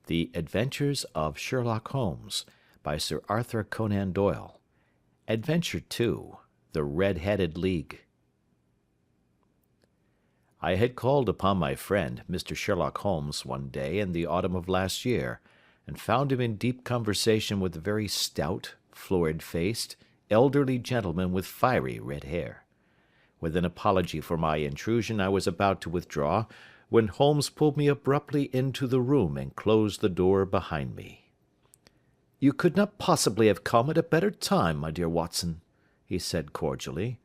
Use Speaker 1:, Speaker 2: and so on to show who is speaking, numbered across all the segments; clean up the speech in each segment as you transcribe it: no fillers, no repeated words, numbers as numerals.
Speaker 1: The Adventures of Sherlock Holmes, by Sir Arthur Conan Doyle. Adventure 2. The Red-Headed League. I had called upon my friend, Mr. Sherlock Holmes, one day in the autumn of last year, and found him in deep conversation with a very stout, florid-faced, elderly gentleman with fiery red hair. With an apology for my intrusion, I was about to withdraw, when Holmes pulled me abruptly into the room and closed the door behind me. "You could not possibly have come at a better time, my dear Watson," he said cordially.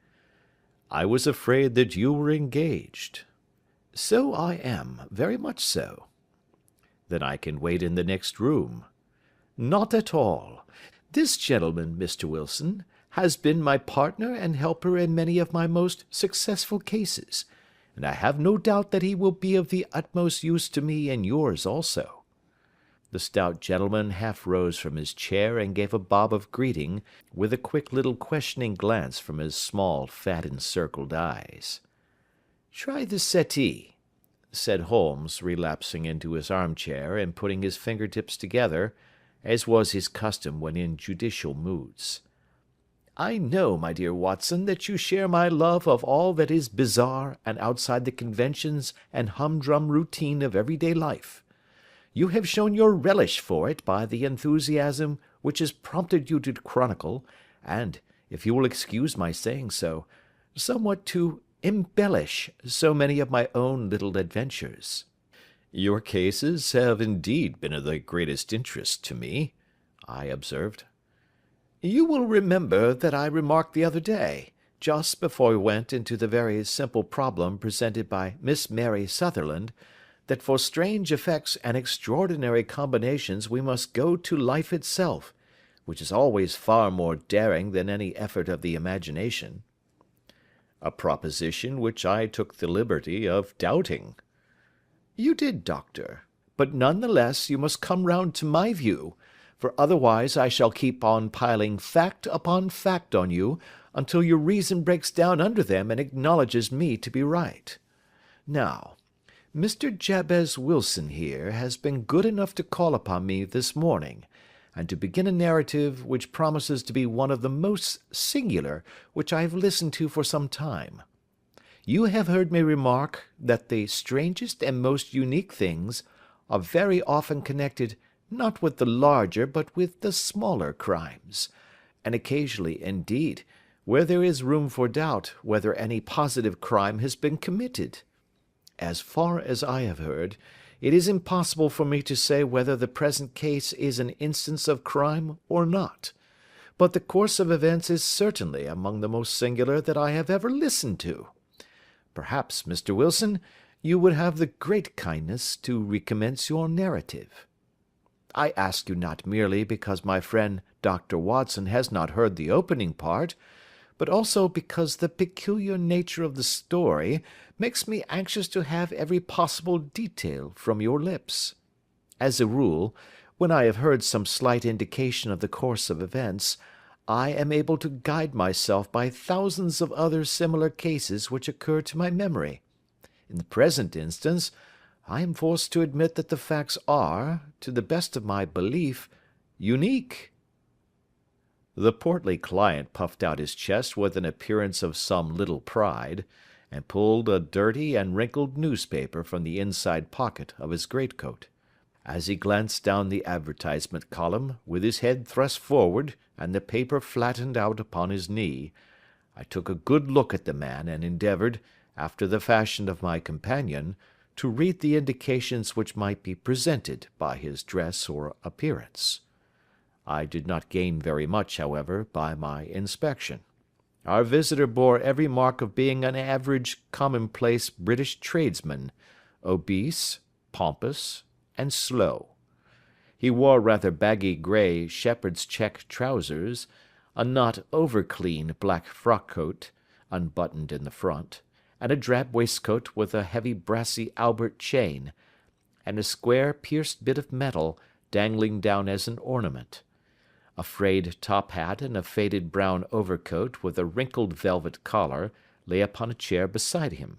Speaker 1: "I was afraid that you were engaged." "So I am, very much so." "Then I can wait in the next room." "Not at all. This gentleman, Mr. Wilson, has been my partner and helper in many of my most successful cases, and I have no doubt that he will be of the utmost use to me and yours also." The stout gentleman half rose from his chair and gave a bob of greeting, with a quick little questioning glance from his small, fat encircled eyes. "Try the settee," said Holmes, relapsing into his armchair and putting his fingertips together, as was his custom when in judicial moods. "I know, my dear Watson, that you share my love of all that is bizarre and outside the conventions and humdrum routine of everyday life. You have shown your relish for it by the enthusiasm which has prompted you to chronicle, and, if you will excuse my saying so, somewhat to embellish so many of my own little adventures." "Your cases have indeed been of the greatest interest to me," I observed. "You will remember that I remarked the other day, just before we went into the very simple problem presented by Miss Mary Sutherland, that for strange effects and extraordinary combinations we must go to life itself, which is always far more daring than any effort of the imagination." "A proposition which I took the liberty of doubting." "You did, Doctor, but none the less you must come round to my view, for otherwise I shall keep on piling fact upon fact on you until your reason breaks down under them and acknowledges me to be right. Now, Mr. Jabez Wilson here has been good enough to call upon me this morning, and to begin a narrative which promises to be one of the most singular which I have listened to for some time. You have heard me remark that the strangest and most unique things are very often connected not with the larger but with the smaller crimes, and occasionally, indeed, where there is room for doubt whether any positive crime has been committed. As far as I have heard, it is impossible for me to say whether the present case is an instance of crime or not, but the course of events is certainly among the most singular that I have ever listened to. Perhaps, Mr. Wilson, you would have the great kindness to recommence your narrative. I ask you not merely because my friend Dr. Watson has not heard the opening part, but also because the peculiar nature of the story makes me anxious to have every possible detail from your lips. As a rule, when I have heard some slight indication of the course of events, I am able to guide myself by thousands of other similar cases which occur to my memory. In the present instance, I am forced to admit that the facts are, to the best of my belief, unique." The portly client puffed out his chest with an appearance of some little pride, and pulled a dirty and wrinkled newspaper from the inside pocket of his greatcoat. As he glanced down the advertisement column, with his head thrust forward and the paper flattened out upon his knee, I took a good look at the man and endeavoured, after the fashion of my companion, to read the indications which might be presented by his dress or appearance. I did not gain very much, however, by my inspection. Our visitor bore every mark of being an average, commonplace British tradesman, obese, pompous, and slow. He wore rather baggy grey shepherd's check trousers, a not over-clean black frock-coat, unbuttoned in the front, and a drab waistcoat with a heavy brassy Albert chain, and a square pierced bit of metal dangling down as an ornament. A frayed top hat and a faded brown overcoat with a wrinkled velvet collar lay upon a chair beside him.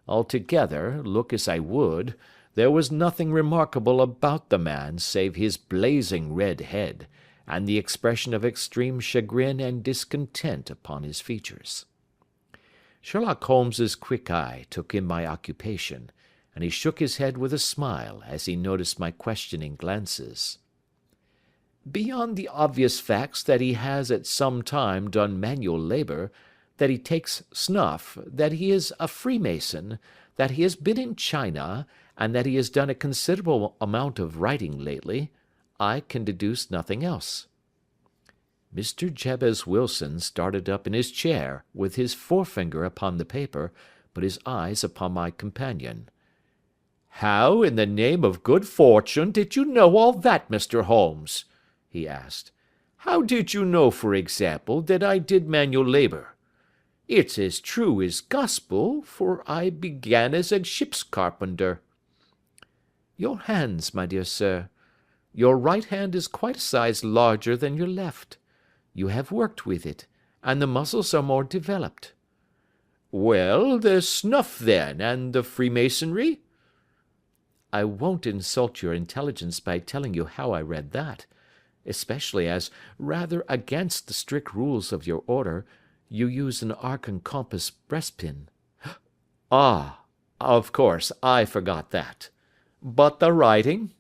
Speaker 1: Altogether, look as I would, There was nothing remarkable about the man save his blazing red head, and the expression of extreme chagrin and discontent upon his features. Sherlock Holmes's quick eye took in my occupation, and he shook his head with a smile as he noticed my questioning glances. Beyond the obvious facts that he has at some time done manual labour, that he takes snuff, that he is a Freemason, that he has been in China, and that he has done a considerable amount of writing lately, I can deduce nothing else." Mr. Jabez Wilson started up in his chair, with his forefinger upon the paper, but his eyes upon my companion. "How, in the name of good fortune, did you know all that, Mr. Holmes?" he asked. "How did you know, for example, that I did manual labour? It's as true as gospel, for I began as a ship's carpenter." "Your hands, my dear sir. Your right hand is quite a size larger than your left. You have worked with it, and the muscles are more developed." "Well, the snuff, then, and the Freemasonry?" "I won't insult your intelligence by telling you how I read that, especially as, rather against the strict rules of your order, you use an arc and compass breastpin." "Ah, of course, I forgot that. But the writing?"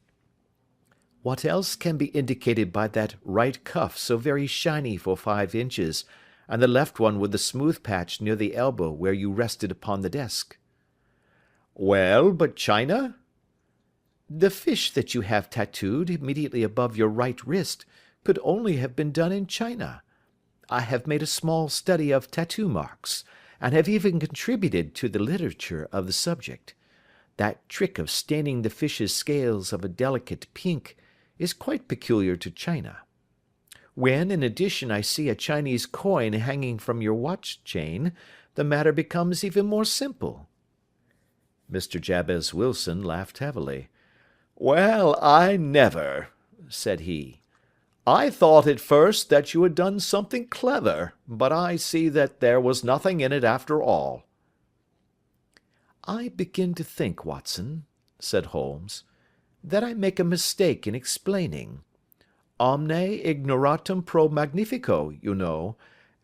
Speaker 1: "What else can be indicated by that right cuff so very shiny for 5 inches, and the left one with the smooth patch near the elbow where you rested upon the desk?" "Well, but China?" "The fish that you have tattooed immediately above your right wrist could only have been done in China. I have made a small study of tattoo marks, and have even contributed to the literature of the subject. That trick of staining the fish's scales of a delicate pink is quite peculiar to China. When, in addition, I see a Chinese coin hanging from your watch chain, the matter becomes even more simple." Mr. Jabez Wilson laughed heavily. "Well, I never," said he. "I thought at first that you had done something clever, but I see that there was nothing in it after all." "I begin to think, Watson," said Holmes, "that I make a mistake in explaining. Omne ignoratum pro magnifico, you know,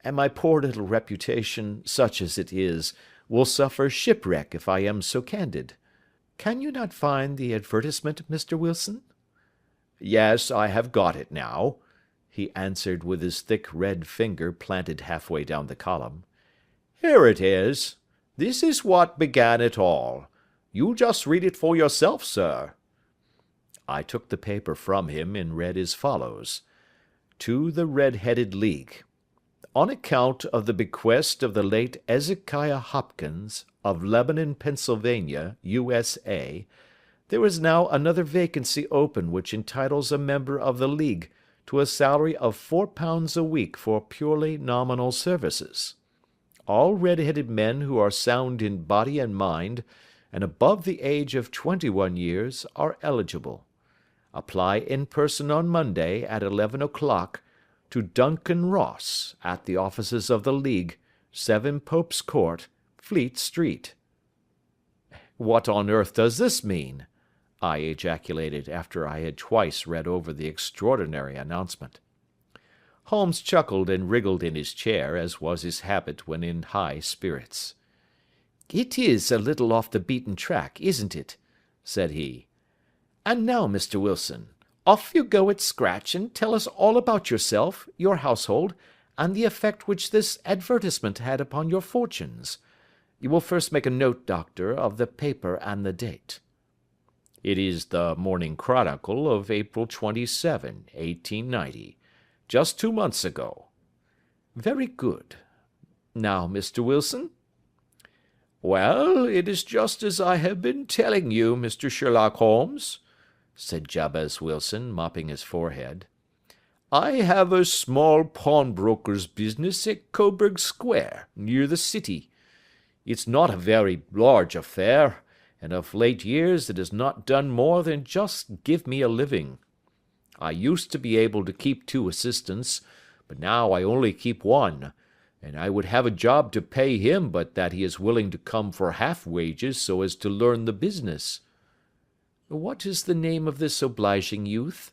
Speaker 1: and my poor little reputation, such as it is, will suffer shipwreck if I am so candid. Can you not find the advertisement, Mr. Wilson?" "Yes, I have got it now," he answered with his thick red finger planted halfway down the column. "Here it is. This is what began it all. You just read it for yourself, sir." I took the paper from him and read as follows: "To the Red-Headed League. On account of the bequest of the late Ezekiah Hopkins, of Lebanon, Pennsylvania, USA, there is now another vacancy open which entitles a member of the League to a salary of £4 a week for purely nominal services. All red-headed men who are sound in body and mind, and above the age of 21 years, are eligible. Apply in person on Monday at 11 o'clock to Duncan Ross, at the offices of the League, 7 Pope's Court, Fleet Street." "What on earth does this mean?" I ejaculated after I had twice read over the extraordinary announcement. Holmes chuckled and wriggled in his chair, as was his habit when in high spirits. "It is a little off the beaten track, isn't it?" said he. "And now, Mr. Wilson, off you go at scratch and tell us all about yourself, your household, and the effect which this advertisement had upon your fortunes. You will first make a note, Doctor, of the paper and the date." "It is the Morning Chronicle of April 27, 1890, just 2 months ago." "Very good. Now, Mr. Wilson?" "Well, it is just as I have been telling you, Mr. Sherlock Holmes," said Jabez Wilson, mopping his forehead. "I have a small pawnbroker's business at Coburg Square, near the city. It's not a very large affair, and of late years it has not done more than just give me a living. I used to be able to keep 2 assistants, but now I only keep 1, and I would have a job to pay him but that he is willing to come for half wages so as to learn the business." "What is the name of this obliging youth?"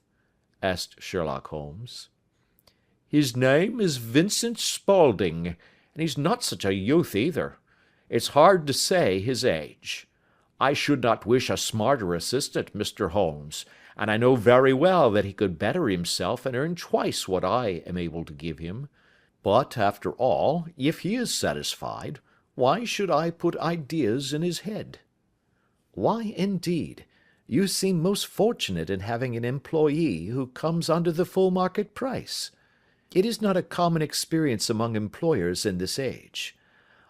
Speaker 1: asked Sherlock Holmes. "His name is Vincent Spaulding, and he's not such a youth either. It's hard to say his age. I should not wish a smarter assistant, Mr. Holmes, and I know very well that he could better himself and earn twice what I am able to give him. But, after all, if he is satisfied, why should I put ideas in his head?" "Why, indeed? You seem most fortunate in having an employee who comes under the full market price. It is not a common experience among employers in this age.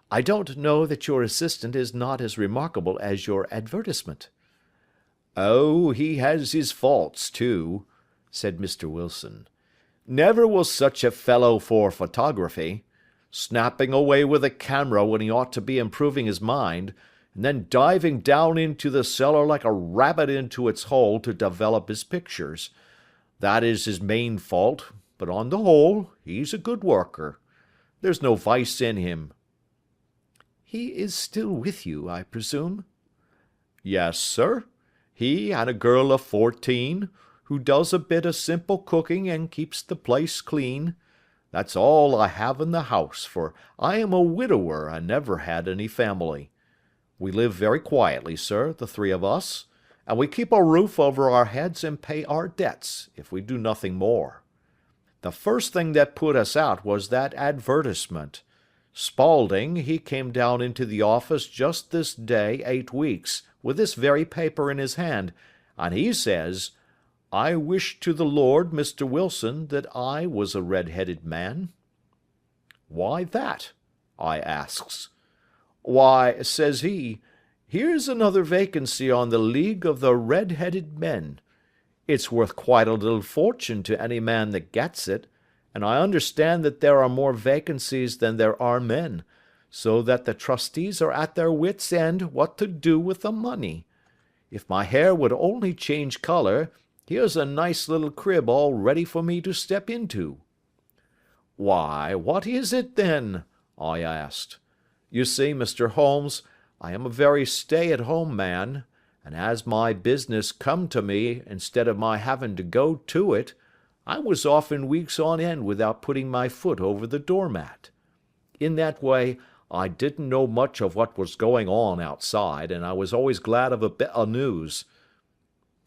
Speaker 1: I don't know that your assistant is not as remarkable as your advertisement."
Speaker 2: "Oh, he has his faults, too," said Mr. Wilson. "Never was such a fellow for photography. Snapping away with a camera when he ought to be improving his mind, and then diving down into the cellar like a rabbit into its hole to develop his pictures. That is his main fault, but on the whole, he's a good worker. There's no vice in him."
Speaker 1: "He is still with you, I presume?"
Speaker 2: "Yes, sir. He and a girl of 14, who does a bit of simple cooking and keeps the place clean. That's all I have in the house, for I am a widower and never had any family. We live very quietly, sir, the three of us, and we keep a roof over our heads and pay our debts, if we do nothing more. The first thing that put us out was that advertisement. Spaulding, he came down into the office just this day 8 weeks, with this very paper in his hand, and he says, 'I wish to the Lord, Mr. Wilson, that I was a red-headed man.' 'Why that?' I asks. 'Why,' says he, 'here's another vacancy on the League of the Red-headed Men. It's worth quite a little fortune to any man that gets it, and I understand that there are more vacancies than there are men, so that the trustees are at their wits' end what to do with the money. If my hair would only change colour, here's a nice little crib all ready for me to step into.' 'Why, what is it, then?' I asked. You see, Mr. Holmes, I am a very stay-at-home man, and as my business come to me instead of my having to go to it, I was often weeks on end without putting my foot over the doormat. In that way, I didn't know much of what was going on outside, and I was always glad of a bit of news.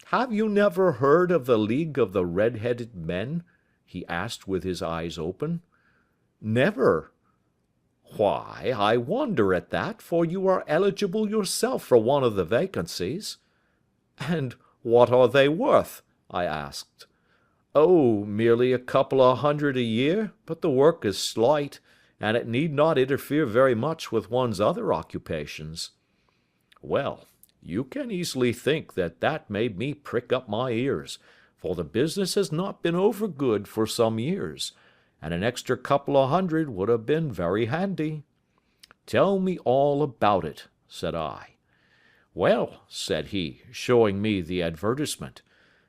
Speaker 2: Have you never heard of the League of the Red-headed Men?' he asked with his eyes open. 'Never.' 'Why, I wonder at that, for you are eligible yourself for one of the vacancies.' 'And what are they worth?' I asked. 'Oh, merely a couple of hundred a year, but the work is slight, and it need not interfere very much with one's other occupations.' Well, you can easily think that that made me prick up my ears, for the business has not been over good for some years, and an extra couple of hundred would have been very handy. 'Tell me all about it,' said I. 'Well,' said he, showing me the advertisement,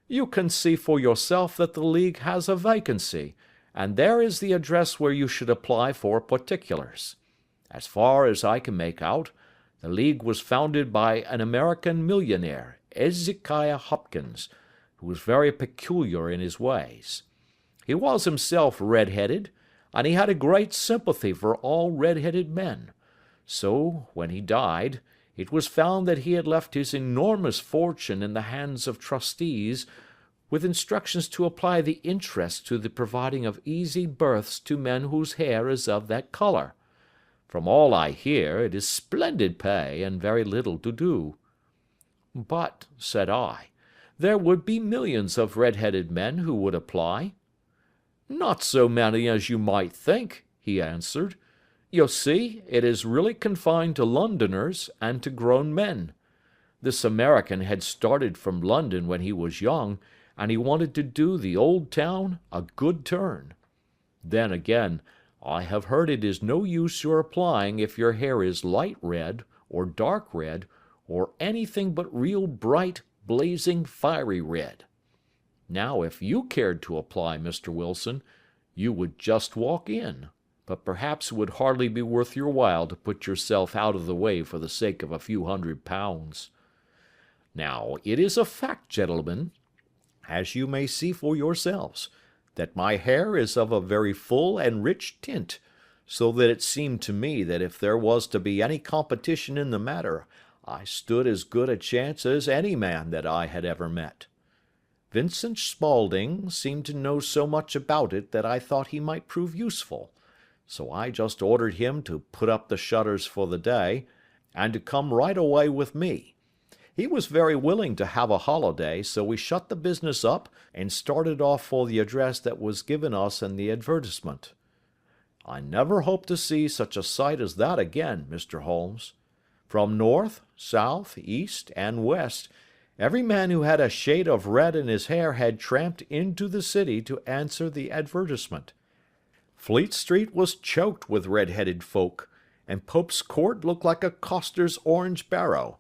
Speaker 2: 'you can see for yourself that the League has a vacancy, and there is the address where you should apply for particulars. As far as I can make out, the League was founded by an American millionaire, Ezekiah Hopkins, who was very peculiar in his ways. He was himself red-headed, and he had a great sympathy for all red-headed men. So, when he died, it was found that he had left his enormous fortune in the hands of trustees, with instructions to apply the interest to the providing of easy berths to men whose hair is of that colour. From all I hear, it is splendid pay and very little to do.' 'But,' said I, 'there would be millions of red-headed men who would apply.' 'Not so many as you might think,' he answered. 'You see, it is really confined to Londoners and to grown men. This American had started from London when he was young, and he wanted to do the old town a good turn. Then again, I have heard it is no use your applying if your hair is light red, or dark red, or anything but real bright, blazing, fiery red. Now, if you cared to apply, Mr. Wilson, you would just walk in, but perhaps it would hardly be worth your while to put yourself out of the way for the sake of a few £100. Now, it is a fact, gentlemen, as you may see for yourselves, that my hair is of a very full and rich tint, so that it seemed to me that if there was to be any competition in the matter, I stood as good a chance as any man that I had ever met. Vincent Spaulding seemed to know so much about it that I thought he might prove useful, so I just ordered him to put up the shutters for the day, and to come right away with me. He was very willing to have a holiday, so we shut the business up and started off for the address that was given us in the advertisement. I never hope to see such a sight as that again, Mr. Holmes. From north, south, east, and west, every man who had a shade of red in his hair had tramped into the city to answer the advertisement. Fleet Street was choked with red-headed folk, and Pope's Court looked like a coster's orange barrow.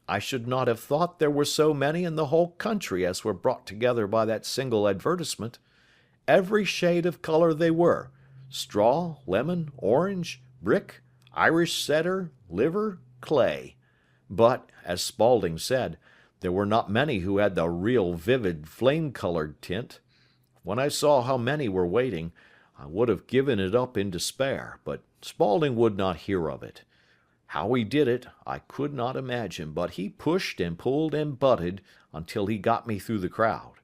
Speaker 2: I should not have thought there were so many in the whole country as were brought together by that single advertisement. Every shade of color they were: straw, lemon, orange, brick, Irish setter, liver, clay. But, as Spaulding said, there were not many who had the real vivid flame-colored tint. When I saw how many were waiting, I would have given it up in despair, but Spaulding would not hear of it. How he did it, I could not imagine, but he pushed and pulled and butted until he got me through the crowd,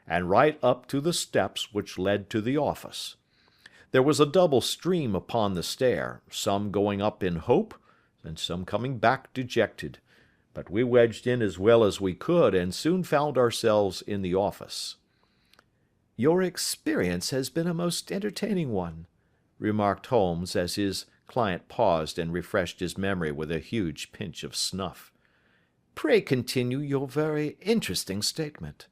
Speaker 2: and right up to the steps which led to the office. There was a double stream upon the stair, some going up in hope, and some coming back dejected, but we wedged in as well as we could, and soon found ourselves in the office.
Speaker 1: "Your experience has been a most entertaining one," remarked Holmes as his client paused and refreshed his memory with a huge pinch of snuff. "Pray continue your very interesting statement."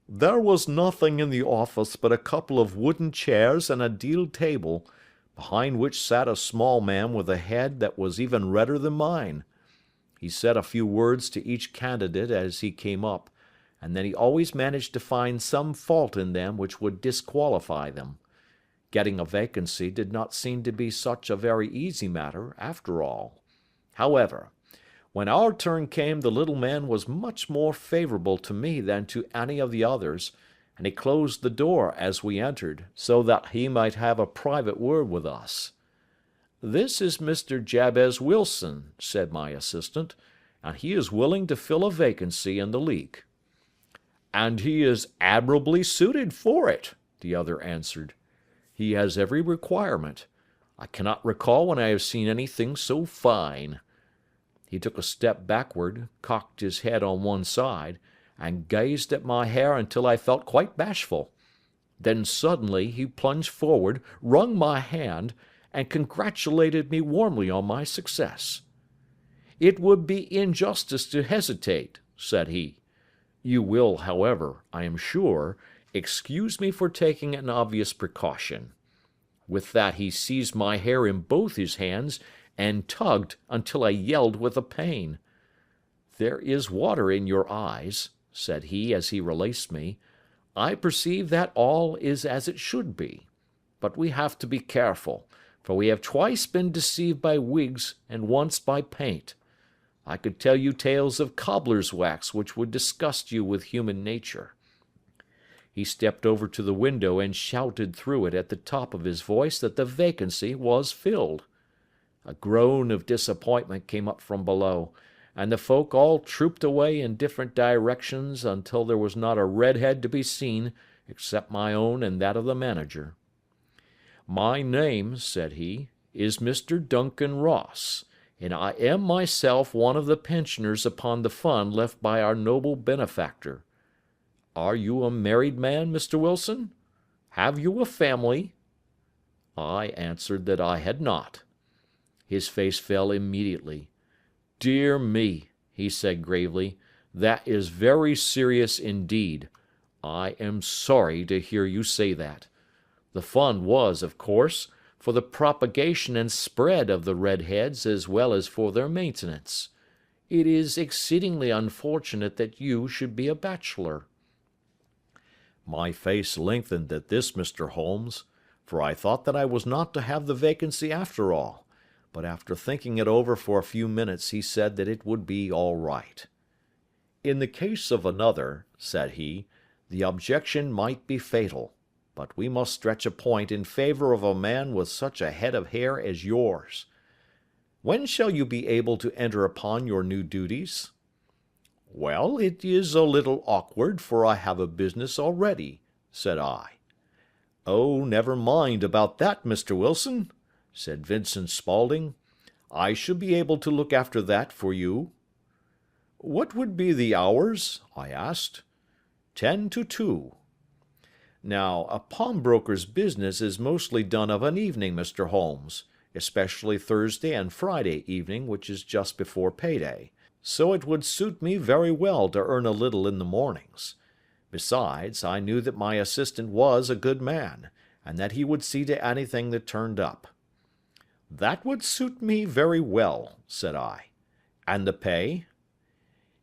Speaker 2: There was nothing in the office but a couple of wooden chairs and a deal table, behind which sat a small man with a head that was even redder than mine. He said a few words to each candidate as he came up, and then he always managed to find some fault in them which would disqualify them. Getting a vacancy did not seem to be such a very easy matter, after all. However, when our turn came, the little man was much more favorable to me than to any of the others, and he closed the door as we entered, so that he might have a private word with us. "This is Mr. Jabez Wilson," said my assistant, "and he is willing to fill a vacancy in the league." "And he is admirably suited for it," the other answered. "He has every requirement. I cannot recall when I have seen anything so fine." He took a step backward, cocked his head on one side, and gazed at my hair until I felt quite bashful. Then suddenly he plunged forward, wrung my hand, and congratulated me warmly on my success. "It would be injustice to hesitate," said he. "You will, however, I am sure, excuse me for taking an obvious precaution." With that he seized my hair in both his hands and tugged until I yelled with the pain. "There is water in your eyes," said he as he released me. "I perceive that all is as it should be. But we have to be careful, for we have twice been deceived by wigs and once by paint. I could tell you tales of cobbler's wax which would disgust you with human nature." He stepped over to the window and shouted through it at the top of his voice that the vacancy was filled. A groan of disappointment came up from below, and the folk all trooped away in different directions until there was not a red head to be seen except my own and that of the manager. "My name," said he, "is Mr. Duncan Ross, and I am myself one of the pensioners upon the fund left by our noble benefactor. Are you a married man, Mr. Wilson? Have you a family?" I answered that I had not. His face fell immediately. "Dear me," he said gravely, "that is very serious indeed. I am sorry to hear you say that. The fund was, of course, for the propagation and spread of the red heads as well as for their maintenance. It is exceedingly unfortunate that you should be a bachelor." My face lengthened at this, Mr. Holmes, for I thought that I was not to have the vacancy after all, but after thinking it over for a few minutes he said that it would be all right. In the case of another, said he, the objection might be fatal, but we must stretch a point in favor of a man with such a head of hair as yours. When shall you be able to enter upon your new duties? Well, it is a little awkward, for I have a business already, said I. Oh, never mind about that, Mr. Wilson, said Vincent Spaulding. I shall be able to look after that for you. What would be the hours? I asked. 10 to 2. Now, a pawnbroker's business is mostly done of an evening, Mr. Holmes, especially Thursday and Friday evening, which is just before payday, so it would suit me very well to earn a little in the mornings. Besides, I knew that my assistant was a good man, and that he would see to anything that turned up. That would suit me very well, said I. And the pay?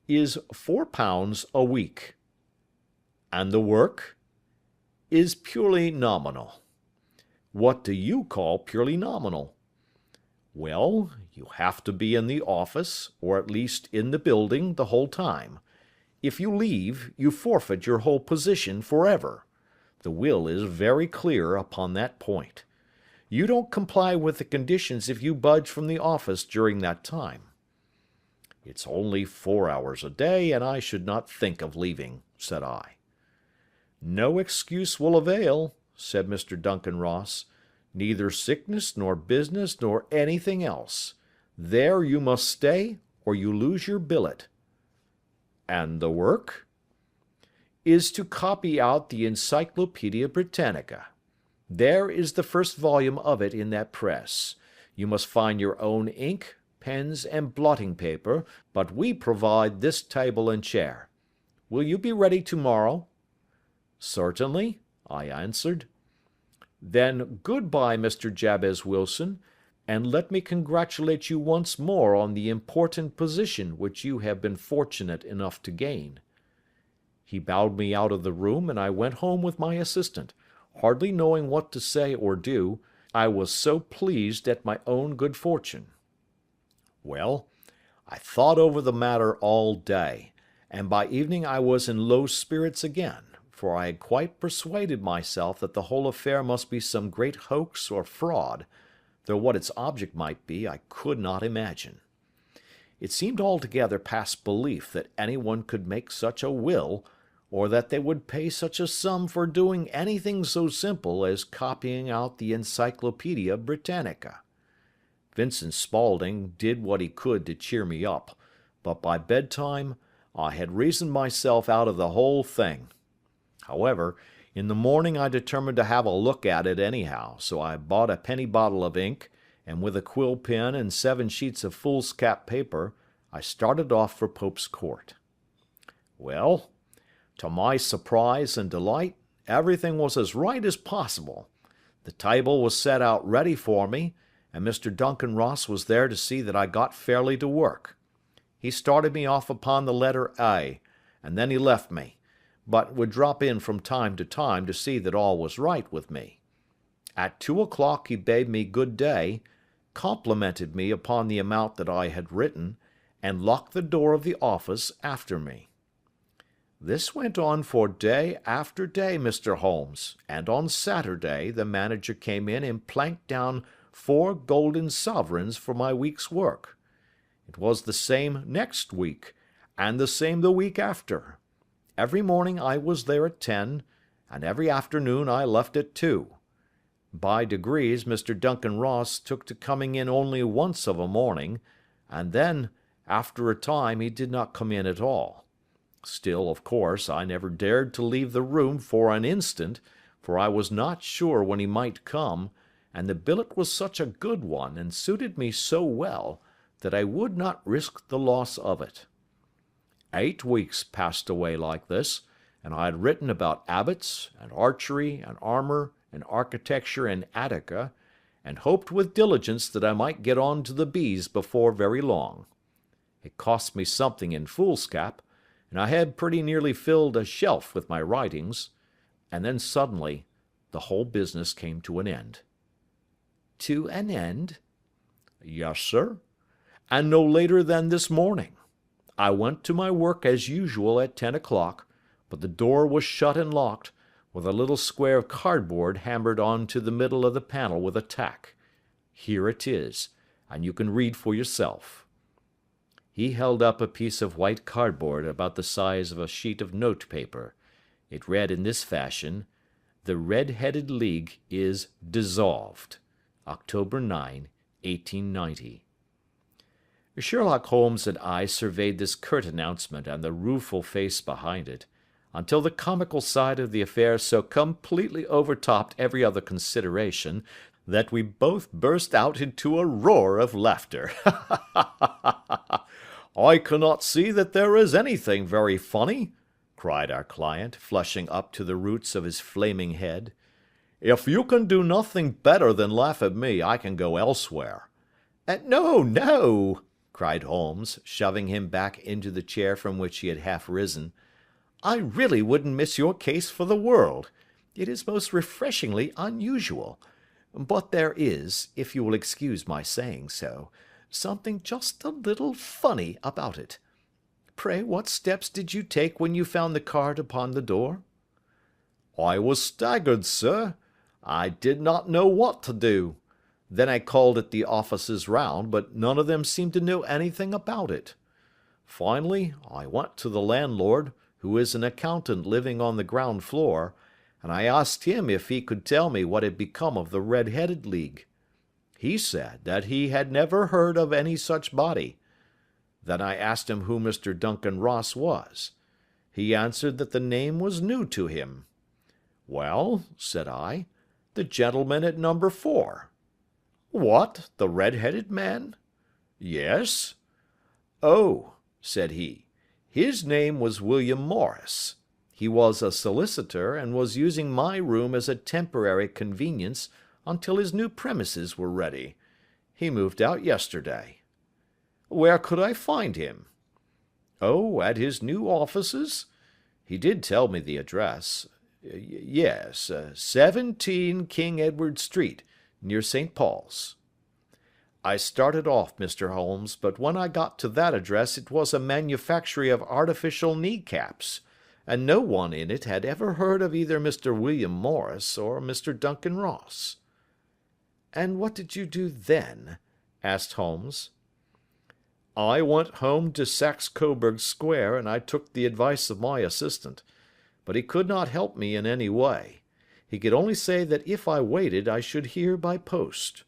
Speaker 2: Is £4 a week. And the work? Is purely nominal. What do you call purely nominal? Well, you have to be in the office, or at least in the building, the whole time. If you leave, you forfeit your whole position forever. The will is very clear upon that point. You don't comply with the conditions if you budge from the office during that time. It's only 4 hours a day, and I should not think of leaving, said I. No excuse will avail, said Mr. Duncan Ross. Neither sickness nor business nor anything else. There you must stay, or you lose your billet. And the work? Is to copy out the Encyclopaedia Britannica. There is the first volume of it in that press. You must find your own ink, pens, and blotting paper, but we provide this table and chair. Will you be ready tomorrow? Certainly, I answered. Then good-bye, Mr. Jabez Wilson, and let me congratulate you once more on the important position which you have been fortunate enough to gain. He bowed me out of the room, and I went home with my assistant, hardly knowing what to say or do, I was so pleased at my own good fortune. Well, I thought over the matter all day, and by evening I was in low spirits again, for I had quite persuaded myself that the whole affair must be some great hoax or fraud, though what its object might be I could not imagine. It seemed altogether past belief that anyone could make such a will, or that they would pay such a sum for doing anything so simple as copying out the Encyclopaedia Britannica. Vincent Spaulding did what he could to cheer me up, but by bedtime I had reasoned myself out of the whole thing. However, in the morning I determined to have a look at it anyhow, so I bought a penny bottle of ink, and with a quill pen and 7 sheets of foolscap paper, I started off for Pope's Court. Well, to my surprise and delight, everything was as right as possible. The table was set out ready for me, and Mr. Duncan Ross was there to see that I got fairly to work. He started me off upon the letter A, and then he left me, but would drop in from time to see that all was right with me. At 2 o'clock he bade me good day, complimented me upon the amount that I had written, and locked the door of the office after me. This went on for day after day, Mr. Holmes, and on Saturday the manager came in and planked down 4 golden sovereigns for my week's work. It was the same next week, and the same the week after. Every morning I was there at 10, and every afternoon I left at 2. By degrees Mr. Duncan Ross took to coming in only once of a morning, and then, after a time, he did not come in at all. Still, of course, I never dared to leave the room for an instant, for I was not sure when he might come, and the billet was such a good one, and suited me so well, that I would not risk the loss of it. 8 weeks passed away like this, and I had written about abbots, and archery, and armor, and architecture in Attica, and hoped with diligence that I might get on to the bees before very long. It cost me something in foolscap, and I had pretty nearly filled a shelf with my writings, and then suddenly the whole business came to an end. To an end? Yes, sir, and no later than this morning. I went to my work as usual at 10 o'clock, but the door was shut and locked, with a little square of cardboard hammered on to the middle of the panel with a tack. Here it is, and you can read for yourself." He held up a piece of white cardboard about the size of a sheet of note paper. It read in this fashion: "The Red-Headed League is dissolved. October 9, 1890. Sherlock Holmes and I surveyed this curt announcement and the rueful face behind it, until the comical side of the affair so completely overtopped every other consideration that we both burst out into a roar of laughter. "I cannot see that there is anything very funny," cried our client, flushing up to the roots of his flaming head. "If you can do nothing better than laugh at me, I can go elsewhere." "No, no," cried Holmes, shoving him back into the chair from which he had half risen. "I really wouldn't miss your case for the world. It is most refreshingly unusual. But there is, if you will excuse my saying so, something just a little funny about it. Pray, what steps did you take when you found the card upon the door?" "I was staggered, sir. I did not know what to do. Then I called at the offices round, but none of them seemed to know anything about it. Finally, I went to the landlord, who is an accountant living on the ground floor, and I asked him if he could tell me what had become of the Red-Headed League. He said that he had never heard of any such body. Then I asked him who Mr. Duncan Ross was. He answered that the name was new to him. "Well," said I, "the gentleman at number 4. "What, the red-headed man?" "Yes." "Oh," said he, "his name was William Morris. He was a solicitor, and was using my room as a temporary convenience until his new premises were ready. He moved out yesterday." "Where could I find him?" "Oh, at his new offices? He did tell me the address. Yes, 17 King Edward Street, near St. Paul's." "I started off, Mr. Holmes, but when I got to that address it was a manufactory of artificial knee-caps, and no one in it had ever heard of either Mr. William Morris or Mr. Duncan Ross." "And what did you do then?" asked Holmes. "I went home to Saxe Coburg Square, and I took the advice of my assistant, but he could not help me in any way. He could only say that if I waited I should hear by post.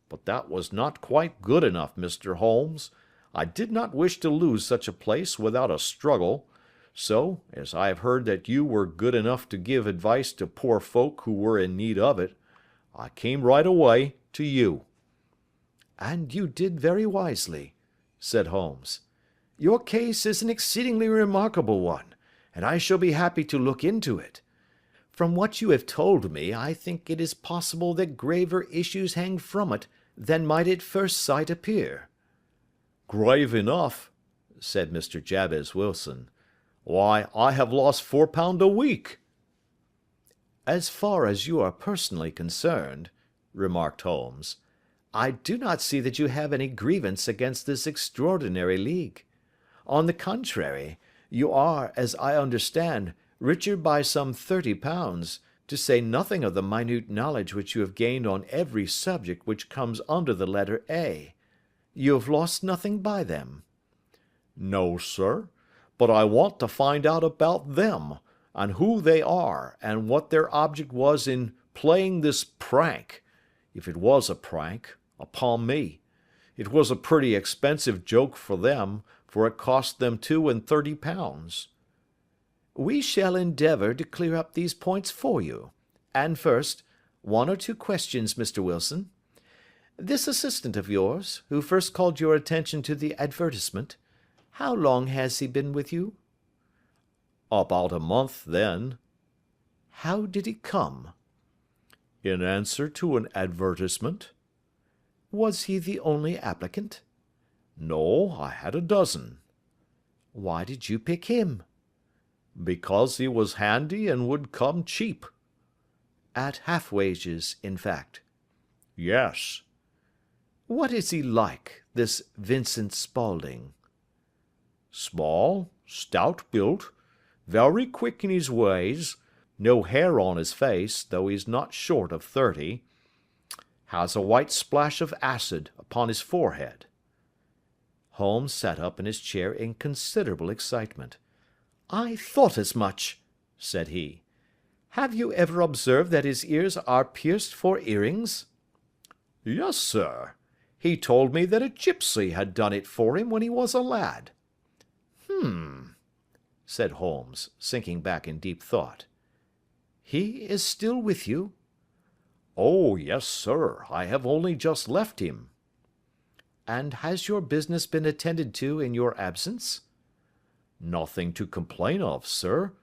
Speaker 2: But that was not quite good enough, Mr. Holmes. I did not wish to lose such a place without a struggle, so, as I have heard that you were good enough to give advice to poor folk who were in need of it, I came right away to you." "And you did very wisely," said Holmes. "Your case is an exceedingly remarkable one, and I shall be happy to look into it. From what you have told me, I think it is possible that graver issues hang from it than might at first sight appear." "Grave enough," said Mr. Jabez Wilson. "Why, I have lost £4 a week." "As far as you are personally concerned," remarked Holmes, "I do not see that you have any grievance against this extraordinary league. On the contrary, you are, as I understand, richer by some £30, to say nothing of the minute knowledge which you have gained on every subject which comes under the letter A. You have lost nothing by them." "No, sir, but I want to find out about them, and who they are, and what their object was in playing this prank, if it was a prank, upon me. It was a pretty expensive joke for them, for it cost them £32. "We shall endeavour to clear up these points for you. And first, one or two questions, Mr. Wilson. This assistant of yours, who first called your attention to the advertisement, how long has he been with you?" "About a month, then." "How did he come?" "In answer to an advertisement." "Was he the only applicant?" "No, I had a dozen." "Why did you pick him?" "Because he was handy and would come cheap." "At half wages, in fact?" "Yes." "What is he like, this Vincent Spaulding?" Small, stout built, very quick in his ways, no hair on his face, though he's not short of 30, has a white splash of acid upon his forehead." Holmes sat up in his chair in considerable excitement. "I thought as much," said he. "Have you ever observed that his ears are pierced for earrings?" "Yes, sir. He told me that a gipsy had done it for him when he was a lad."
Speaker 1: Said Holmes, sinking back in deep thought. "He is still with you?"
Speaker 2: "Oh, yes, sir. I have only just left him."
Speaker 1: "And has your business been attended to in your absence?"
Speaker 2: "Nothing to complain of, sir.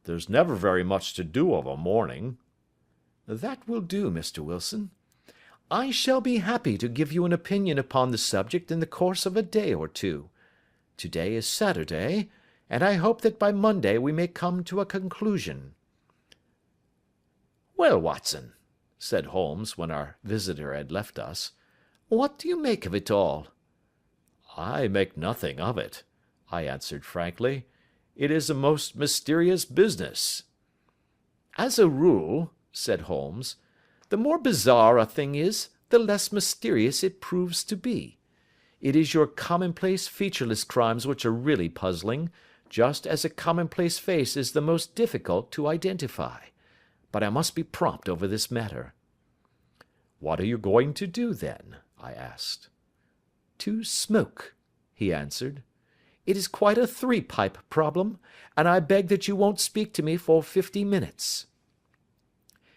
Speaker 2: There's never very much to do of a morning."
Speaker 1: "That will do, Mr. Wilson. I shall be happy to give you an opinion upon the subject in the course of a day or two. To-day is Saturday, and I hope that by Monday we may come to a conclusion." "Well, Watson," said Holmes, when our visitor had left us, "what do you make of it all?"
Speaker 2: "I make nothing of it," I answered frankly. "It is a most mysterious business."
Speaker 1: "As a rule," said Holmes, "the more bizarre a thing is, the less mysterious it proves to be. It is your commonplace, featureless crimes which are really puzzling, just as a commonplace face is the most difficult to identify. But I must be prompt over this matter."
Speaker 2: "What are you going to do, then?" I asked.
Speaker 1: "To smoke," he answered. "It is quite a three-pipe problem, and I beg that you won't speak to me for 50 minutes."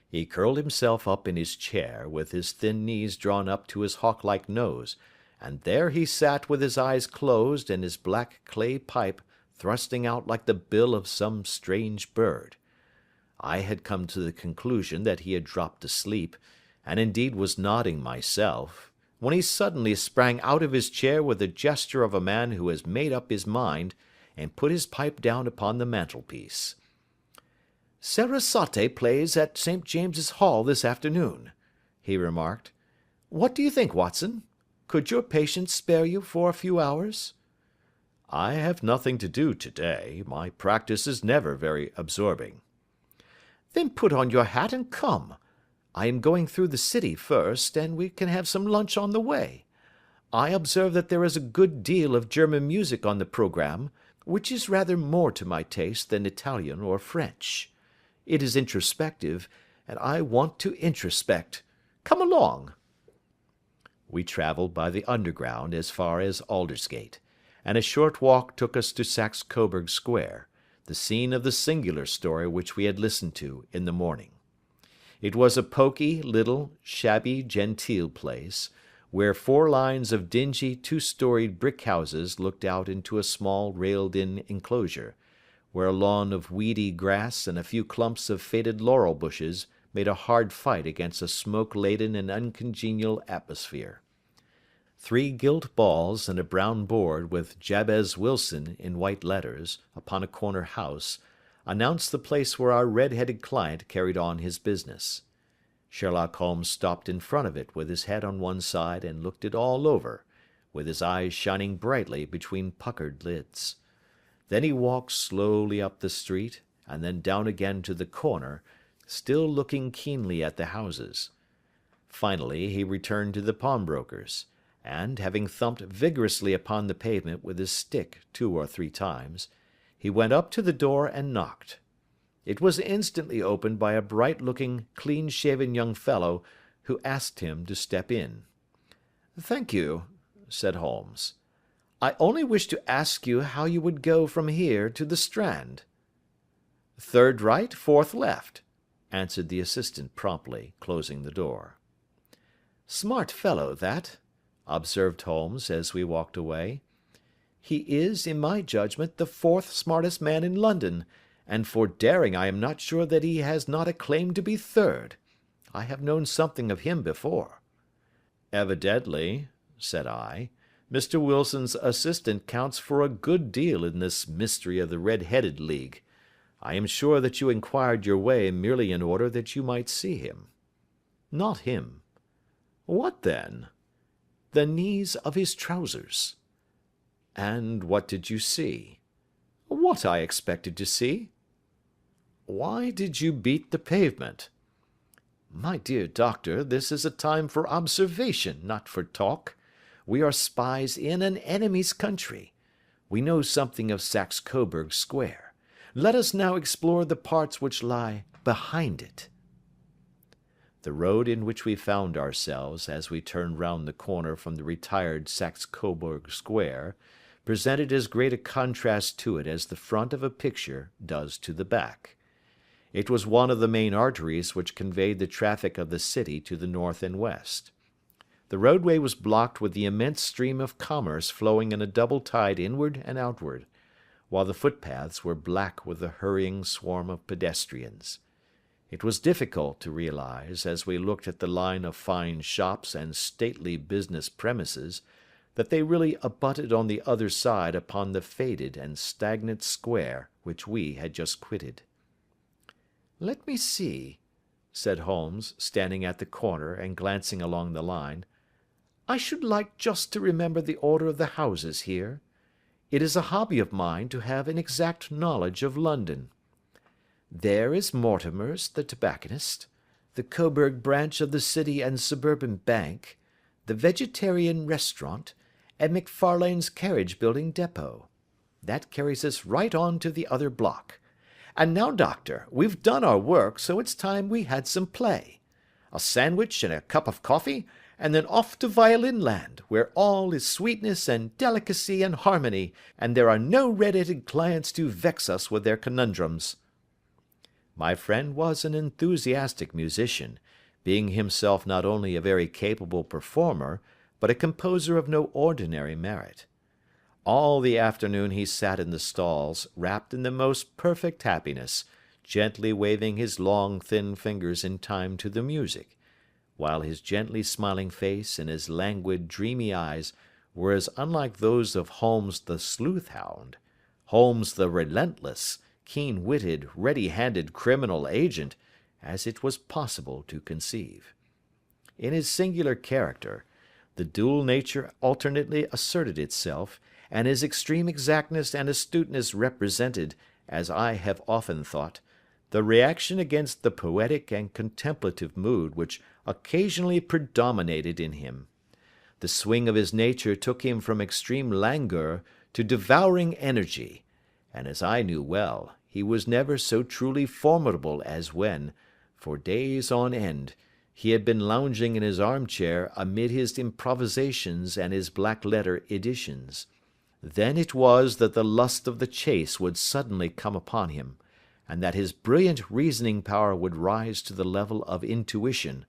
Speaker 1: He curled himself up in his chair, with his thin knees drawn up to his hawk-like nose, and there he sat with his eyes closed and his black clay pipe thrusting out like the bill of some strange bird. I had come to the conclusion that he had dropped asleep, and indeed was nodding myself, when he suddenly sprang out of his chair with the gesture of a man who has made up his mind, and put his pipe down upon the mantelpiece. "Sarasate plays at St. James's Hall this afternoon," he remarked. "What do you think, Watson? Could your patient spare you for a few hours?"
Speaker 2: "I have nothing to do today. My practice is never very absorbing."
Speaker 1: "Then put on your hat and come. I am going through the city first, and we can have some lunch on the way. I observe that there is a good deal of German music on the programme, which is rather more to my taste than Italian or French. It is introspective, and I want to introspect. Come along." We travelled by the Underground as far as Aldersgate, and a short walk took us to Saxe Coburg Square, the scene of the singular story which we had listened to in the morning. It was a poky, little, shabby, genteel place, where 4 lines of dingy, 2-storied brick houses looked out into a small railed-in enclosure, where a lawn of weedy grass and a few clumps of faded laurel bushes made a hard fight against a smoke-laden and uncongenial atmosphere. 3 gilt balls and a brown board with Jabez Wilson in white letters upon a corner house announced the place where our red-headed client carried on his business. Sherlock Holmes stopped in front of it with his head on one side and looked it all over, with his eyes shining brightly between puckered lids. Then he walked slowly up the street, and then down again to the corner, still looking keenly at the houses. Finally he returned to the pawnbroker's, and, having thumped vigorously upon the pavement with his stick 2 or 3 times, he went up to the door and knocked. It was instantly opened by a bright-looking, clean-shaven young fellow, who asked him to step in. "Thank you," said Holmes. "I only wished to ask you how you would go from here to the Strand." "Third right, fourth left," answered the assistant promptly, closing the door. "Smart fellow, that," observed Holmes as we walked away. "He is, in my judgment, the 4th smartest man in London, and for daring I am not sure that he has not a claim to be 3rd. I have known something of him before." "Evidently," said I, "Mr. Wilson's assistant counts for a good deal in this mystery of the Red-Headed League. I am sure that you inquired your way merely in order that you might see him." "Not him." "What then?" "The knees of his trousers." And what did you see?
Speaker 2: What I expected to see.
Speaker 1: Why did you beat the pavement?
Speaker 2: My dear doctor, this is a time for observation, not for talk. We are spies in an enemy's country. We know something of Saxe-Coburg Square. Let us now explore the parts which lie behind it.
Speaker 1: The road in which we found ourselves as we turned round the corner from the retired Saxe-Coburg Square presented as great a contrast to it as the front of a picture does to the back. It was one of the main arteries which conveyed the traffic of the city to the north and west. The roadway was blocked with the immense stream of commerce flowing in a double tide inward and outward, while the footpaths were black with the hurrying swarm of pedestrians. It was difficult to realize, as we looked at the line of fine shops and stately business premises, that they really abutted on the other side upon the faded and stagnant square which we had just quitted.
Speaker 2: "Let me see," said Holmes, standing at the corner and glancing along the line. "I should like just to remember the order of the houses here. It is a hobby of mine to have an exact knowledge of London. There is Mortimer's, the tobacconist, the Coburg branch of the City and Suburban Bank, the Vegetarian Restaurant, and McFarlane's Carriage Building Depot. That carries us right on to the other block. And now, doctor, we've done our work, so it's time we had some play. A sandwich and a cup of coffee, and then off to violin land, where all is sweetness and delicacy and harmony, and there are no red-headed clients to vex us with their conundrums."
Speaker 1: My friend was an enthusiastic musician, being himself not only a very capable performer, but a composer of no ordinary merit. All the afternoon he sat in the stalls, wrapped in the most perfect happiness, gently waving his long, thin fingers in time to the music, while his gently smiling face and his languid, dreamy eyes were as unlike those of Holmes the sleuth-hound, Holmes the relentless, keen-witted, ready-handed criminal agent, as it was possible to conceive. In his singular character, the dual nature alternately asserted itself, and his extreme exactness and astuteness represented, as I have often thought, the reaction against the poetic and contemplative mood which occasionally predominated in him. The swing of his nature took him from extreme languor to devouring energy, and as I knew well, he was never so truly formidable as when, for days on end, he had been lounging in his armchair amid his improvisations and his black-letter editions. Then it was that the lust of the chase would suddenly come upon him, and that his brilliant reasoning power would rise to the level of intuition,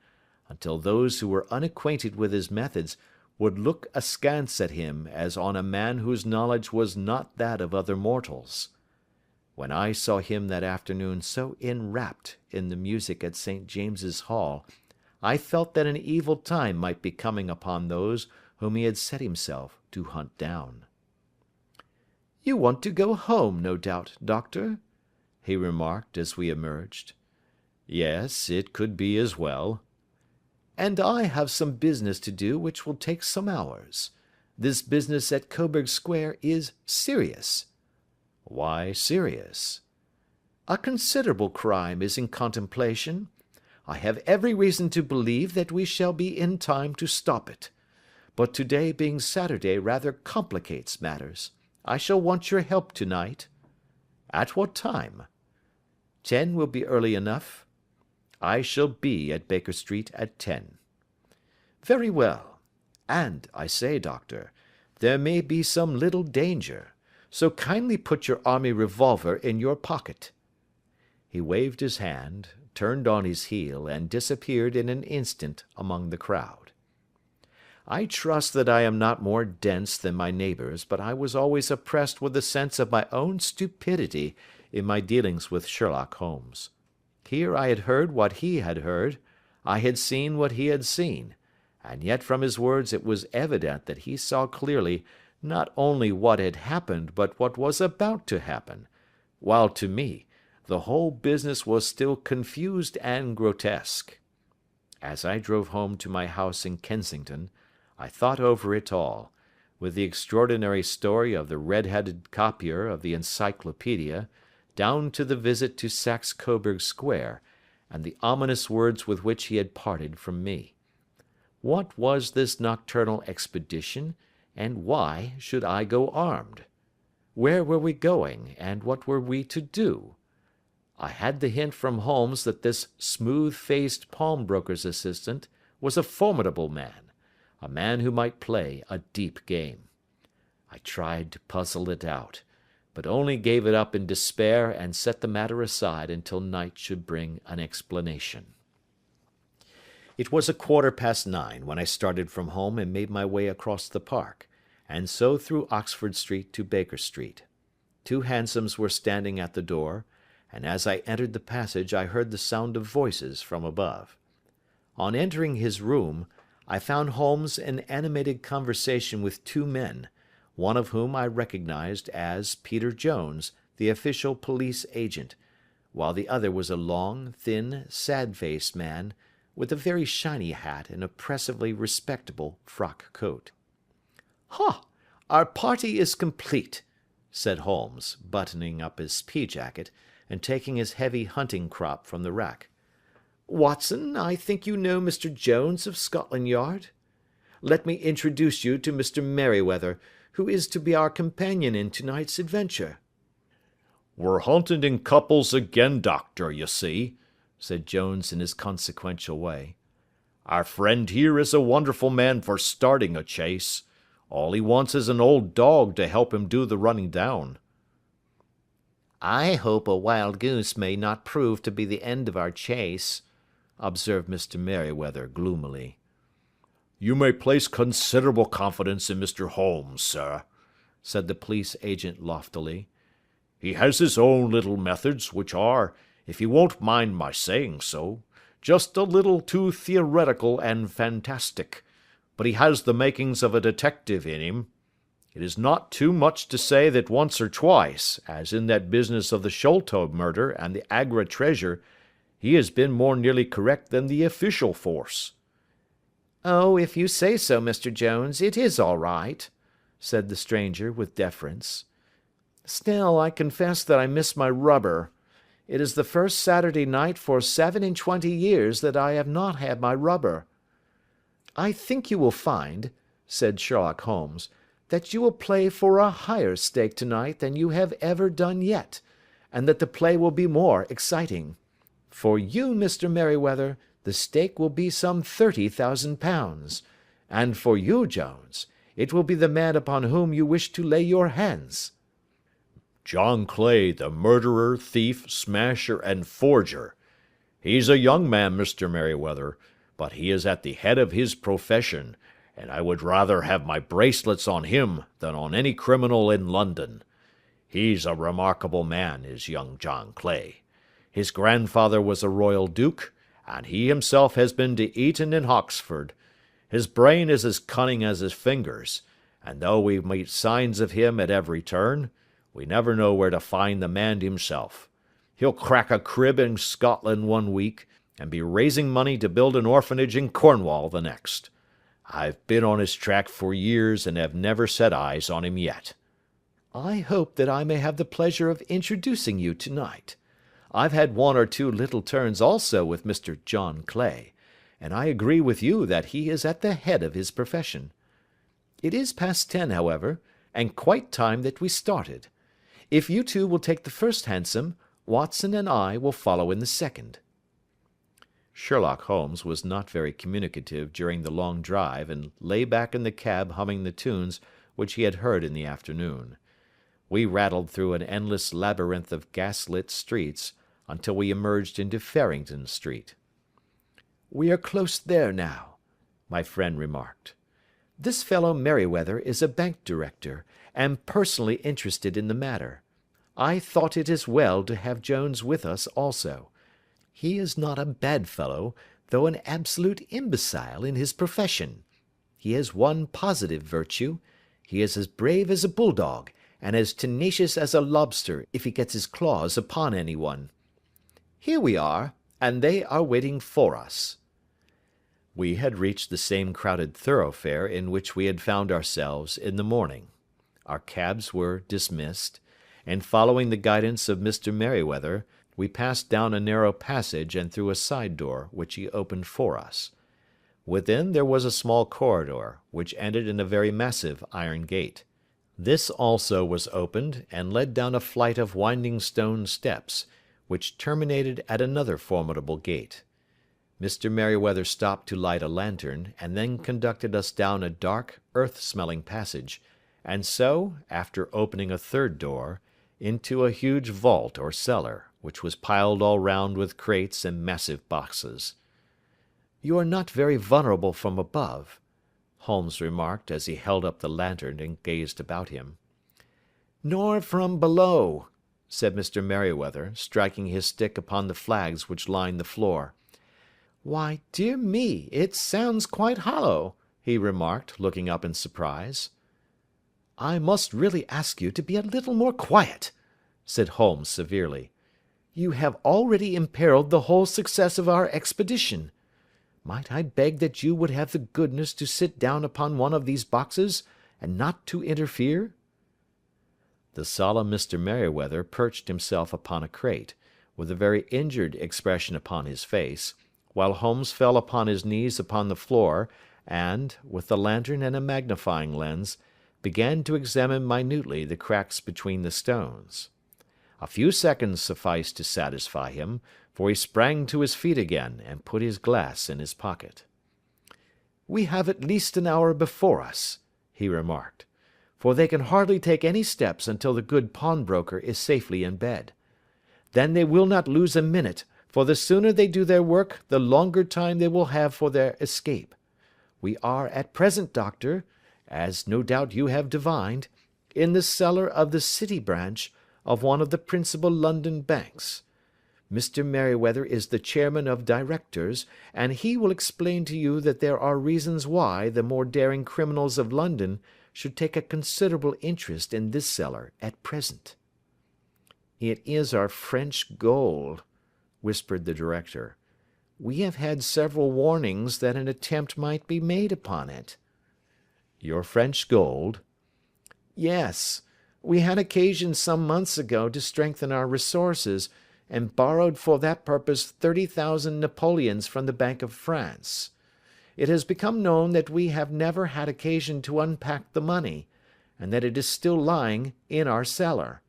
Speaker 1: until those who were unacquainted with his methods would look askance at him as on a man whose knowledge was not that of other mortals. When I saw him that afternoon so enwrapped in the music at St. James's Hall, I felt that an evil time might be coming upon those whom he had set himself to hunt down. "You want to go home, no doubt, doctor?" he remarked as we emerged. "Yes, it could be as well."
Speaker 2: "And I have some business to do which will take some hours. This business at Coburg Square is serious."
Speaker 1: "Why serious?"
Speaker 2: "A considerable crime is in contemplation. I have every reason to believe that we shall be in time to stop it. But today being Saturday rather complicates matters. I shall want your help tonight."
Speaker 1: "At what time?"
Speaker 2: 10 will be early enough."
Speaker 1: "I shall be at Baker Street at 10."
Speaker 2: "Very well. And, I say, doctor, there may be some little danger, so kindly put your army revolver in your pocket."
Speaker 1: He waved his hand, turned on his heel, and disappeared in an instant among the crowd. I trust that I am not more dense than my neighbours, but I was always oppressed with a sense of my own stupidity in my dealings with Sherlock Holmes. Here I had heard what he had heard, I had seen what he had seen, and yet from his words it was evident that he saw clearly not only what had happened but what was about to happen, while to me the whole business was still confused and grotesque. As I drove home to my house in Kensington, I thought over it all, with the extraordinary story of the red-headed copier of the Encyclopedia, down to the visit to Saxe Coburg Square, and the ominous words with which he had parted from me. What was this nocturnal expedition, and why should I go armed? Where were we going, and what were we to do? I had the hint from Holmes that this smooth-faced pawnbroker's assistant was a formidable man, a man who might play a deep game. I tried to puzzle it out, but only gave it up in despair and set the matter aside until night should bring an explanation. It was 9:15 when I started from home and made my way across the park, and so through Oxford Street to Baker Street. 2 hansoms were standing at the door, and as I entered the passage I heard the sound of voices from above. On entering his room, I found Holmes in animated conversation with 2 men, one of whom I recognized as Peter Jones, the official police agent, while the other was a long, thin, sad-faced man, with a very shiny hat and oppressively respectable frock coat. "Ha! Our party is complete," said Holmes, buttoning up his pea-jacket, and taking his heavy hunting crop from the rack. "Watson, I think you know Mr. Jones of Scotland Yard? Let me introduce you to Mr. Merryweather, who is to be our companion in tonight's adventure."
Speaker 2: "We're hunting in couples again, Doctor, you see," said Jones in his consequential way. "Our friend here is a wonderful man for starting a chase. All he wants is an old dog to help him do the running down."
Speaker 1: "I hope a wild goose may not prove to be the end of our chase," observed Mr. Merryweather gloomily.
Speaker 2: "You may place considerable confidence in Mr. Holmes, sir," said the police agent loftily. "He has his own little methods, which are, if you won't mind my saying so, just a little too theoretical and fantastic, but he has the makings of a detective in him. It is not too much to say that once or twice, as in that business of the Sholto murder and the Agra treasure, he has been more nearly correct than the official force."
Speaker 1: "Oh, if you say so, Mr. Jones, it is all right," said the stranger with deference. "Still, I confess that I miss my rubber. It is the first Saturday night for 27 years that I have not had my rubber." "I think you will find," said Sherlock Holmes, "that you will play for a higher stake tonight than you have ever done yet, and that the play will be more exciting. For you, Mr. Merryweather, the stake will be some £30,000, and for you, Jones, it will be the man upon whom you wish to lay your hands."
Speaker 2: "John Clay, the murderer, thief, smasher, and forger. He's a young man, Mr. Merryweather, but he is at the head of his profession, and I would rather have my bracelets on him than on any criminal in London. He's a remarkable man, is young John Clay. His grandfather was a royal duke, and he himself has been to Eton and Oxford. His brain is as cunning as his fingers, and though we meet signs of him at every turn, we never know where to find the man himself. He'll crack a crib in Scotland one week, and be raising money to build an orphanage in Cornwall the next. I've been on his track for years and have never set eyes on him yet."
Speaker 1: "I hope that I may have the pleasure of introducing you tonight. I've had 1 or 2 little turns also with Mr. John Clay, and I agree with you that he is at the head of his profession. It is past 10, however, and quite time that we started. If you two will take the first hansom, Watson and I will follow in the second." Sherlock Holmes was not very communicative during the long drive, and lay back in the cab humming the tunes which he had heard in the afternoon. We rattled through an endless labyrinth of gas-lit streets until we emerged into Farrington Street. "We are close there now," my friend remarked. "This fellow Merryweather is a bank director, and personally interested in the matter. I thought it as well to have Jones with us also. He is not a bad fellow, though an absolute imbecile in his profession. He has one positive virtue: he is as brave as a bulldog, and as tenacious as a lobster if he gets his claws upon anyone. Here we are, and they are waiting for us." We had reached the same crowded thoroughfare in which we had found ourselves in the morning. Our cabs were dismissed, and following the guidance of Mr. Merryweather, we passed down a narrow passage and through a side door, which he opened for us. Within there was a small corridor, which ended in a very massive iron gate. This also was opened, and led down a flight of winding stone steps, which terminated at another formidable gate. Mr. Merryweather stopped to light a lantern, and then conducted us down a dark, earth-smelling passage, and so, after opening a third door, into a huge vault or cellar, which was piled all round with crates and massive boxes. "You are not very vulnerable from above," Holmes remarked as he held up the lantern and gazed about him. "Nor from below," said Mr. Merryweather, striking his stick upon the flags which lined the floor. "Why, dear me, it sounds quite hollow," he remarked, looking up in surprise. "I must really ask you to be a little more quiet," said Holmes severely. "You have already imperilled the whole success of our expedition. Might I beg that you would have the goodness to sit down upon one of these boxes, and not to interfere?" The solemn Mr. Merryweather perched himself upon a crate, with a very injured expression upon his face, while Holmes fell upon his knees upon the floor, and, with the lantern and a magnifying lens, began to examine minutely the cracks between the stones. A few seconds sufficed to satisfy him, for he sprang to his feet again, and put his glass in his pocket. "We have at least an hour before us," he remarked, "for they can hardly take any steps until the good pawnbroker is safely in bed. Then they will not lose a minute, for the sooner they do their work the longer time they will have for their escape. We are at present, Doctor, as no doubt you have divined, in the cellar of the City branch of one of the principal London banks. Mr. Merryweather is the chairman of directors, and he will explain to you that there are reasons why the more daring criminals of London should take a considerable interest in this cellar at present." "It is our French gold," whispered the director. "We have had several warnings that an attempt might be made upon it." "Your French gold?" "Yes. We had occasion some months ago to strengthen our resources, and borrowed for that purpose 30,000 napoleons from the Bank of France. It has become known that we have never had occasion to unpack the money, and that it is still lying in our cellar.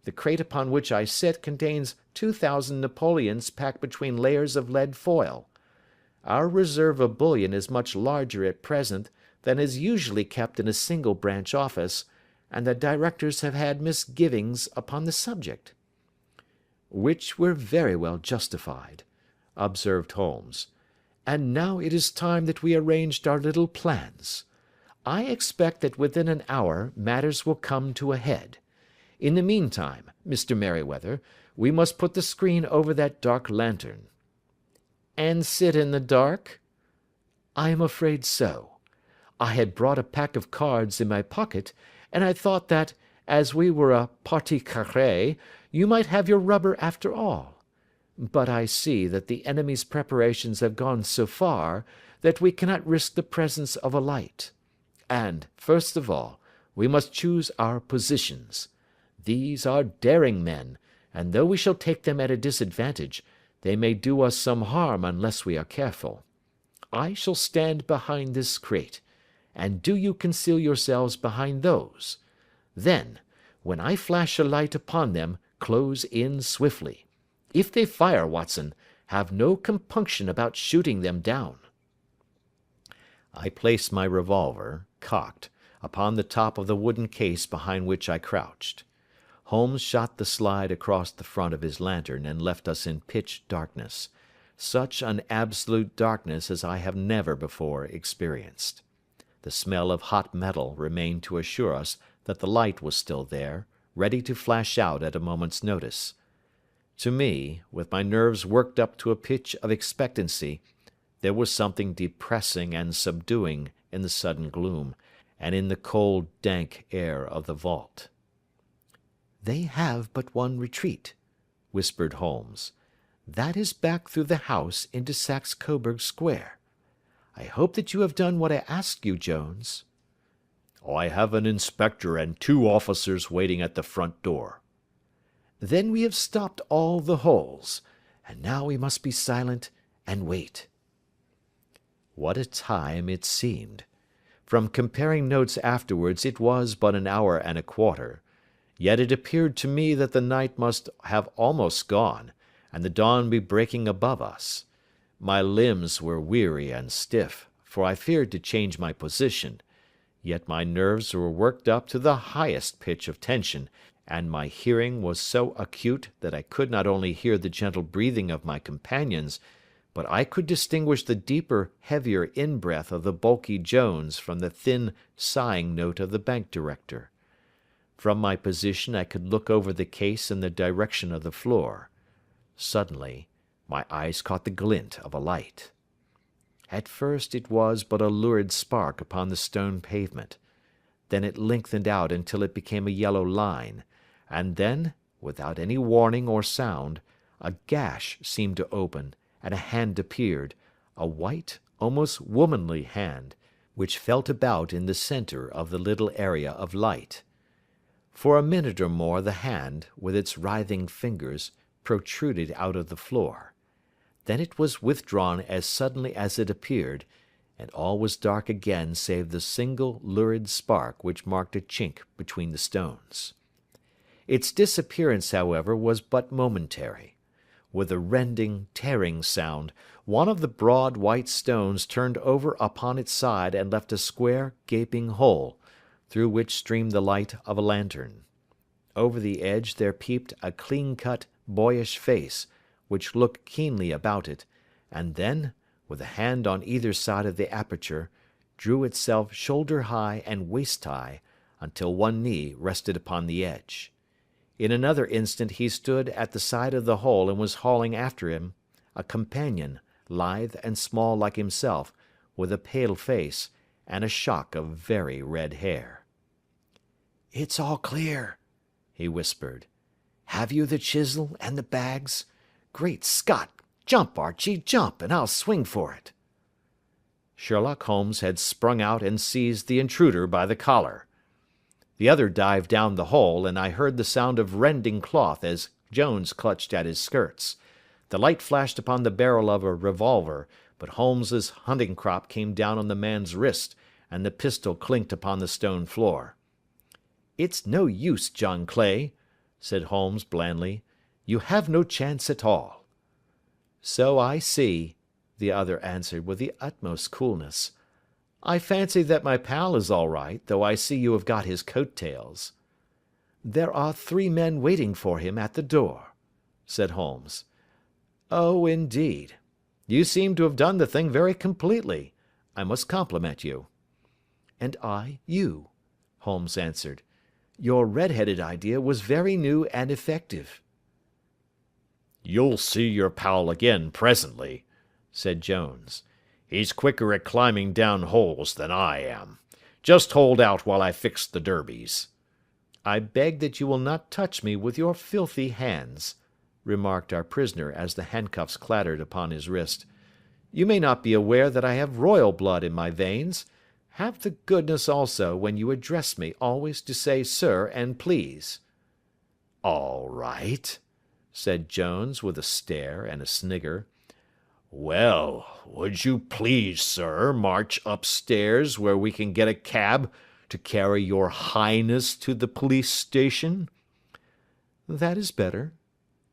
Speaker 1: The crate upon which I sit contains 2,000 napoleons packed between layers of lead foil. Our reserve of bullion is much larger at present than is usually kept in a single branch office, and the directors have had misgivings upon the subject." "Which were very well justified," observed Holmes. "And now it is time that we arranged our little plans. I expect that within an hour matters will come to a head. In the meantime, Mr. Merryweather, we must put the screen over that dark lantern." "And sit in the dark?" "I am afraid so. I had brought a pack of cards in my pocket, and I thought that, as we were a partie carrée, you might have your rubber after all. But I see that the enemy's preparations have gone so far that we cannot risk the presence of a light. And, first of all, we must choose our positions. These are daring men, and though we shall take them at a disadvantage, they may do us some harm unless we are careful. I shall stand behind this crate, and do you conceal yourselves behind those. Then, when I flash a light upon them, close in swiftly. If they fire, Watson, have no compunction about shooting them down." I placed my revolver, cocked, upon the top of the wooden case behind which I crouched. Holmes shot the slide across the front of his lantern and left us in pitch darkness, such an absolute darkness as I have never before experienced. The smell of hot metal remained to assure us that the light was still there, ready to flash out at a moment's notice. To me, with my nerves worked up to a pitch of expectancy, there was something depressing and subduing in the sudden gloom, and in the cold, dank air of the vault. "They have but one retreat," whispered Holmes. "That is back through the house into Saxe Coburg Square. I hope that you have done what I asked you, Jones."
Speaker 2: "I have an inspector and 2 officers waiting at the front door."
Speaker 1: "Then we have stopped all the holes, and now we must be silent and wait." What a time it seemed! From comparing notes afterwards it was but an hour and a quarter. Yet it appeared to me that the night must have almost gone, and the dawn be breaking above us. My limbs were weary and stiff, for I feared to change my position, yet my nerves were worked up to the highest pitch of tension, and my hearing was so acute that I could not only hear the gentle breathing of my companions, but I could distinguish the deeper, heavier in-breath of the bulky Jones from the thin, sighing note of the bank director. From my position I could look over the case in the direction of the floor. Suddenly, my eyes caught the glint of a light. At first it was but a lurid spark upon the stone pavement. Then it lengthened out until it became a yellow line, and then, without any warning or sound, a gash seemed to open, and a hand appeared, a white, almost womanly hand, which felt about in the centre of the little area of light. For a minute or more the hand, with its writhing fingers, protruded out of the floor. Then it was withdrawn as suddenly as it appeared, and all was dark again save the single lurid spark which marked a chink between the stones. Its disappearance, however, was but momentary. With a rending, tearing sound, one of the broad white stones turned over upon its side and left a square, gaping hole, through which streamed the light of a lantern. Over the edge there peeped a clean-cut, boyish face, which looked keenly about it, and then, with a hand on either side of the aperture, drew itself shoulder-high and waist-high, until one knee rested upon the edge. In another instant he stood at the side of the hole and was hauling after him a companion, lithe and small like himself, with a pale face, and a shock of very red hair. "It's all clear," he whispered. "Have you the chisel and the bags? Great Scott! Jump, Archie, jump, and I'll swing for it." Sherlock Holmes had sprung out and seized the intruder by the collar. The other dived down the hole, and I heard the sound of rending cloth as Jones clutched at his skirts. The light flashed upon the barrel of a revolver, but Holmes's hunting crop came down on the man's wrist, and the pistol clinked upon the stone floor. "It's no use, John Clay," said Holmes blandly. "You have no chance at all." "So I see," the other answered with the utmost coolness. "I fancy that my pal is all right, though I see you have got his coat-tails." "There are 3 men waiting for him at the door," said Holmes. "Oh, indeed. You seem to have done the thing very completely. I must compliment you." "And I you," Holmes answered. "Your red-headed idea was very new and effective."
Speaker 2: "You'll see your pal again presently," said Jones. "He's quicker at climbing down holes than I am. Just hold out while I fix the derbies."
Speaker 1: "I beg that you will not touch me with your filthy hands," remarked our prisoner as the handcuffs clattered upon his wrist. "You may not be aware that I have royal blood in my veins. Have the goodness also, when you address me, always to say sir and please."
Speaker 2: "All right," said Jones with a stare and a snigger. "Well, would you please, sir, march upstairs where we can get a cab to carry your highness to the police station?"
Speaker 1: "That is better,"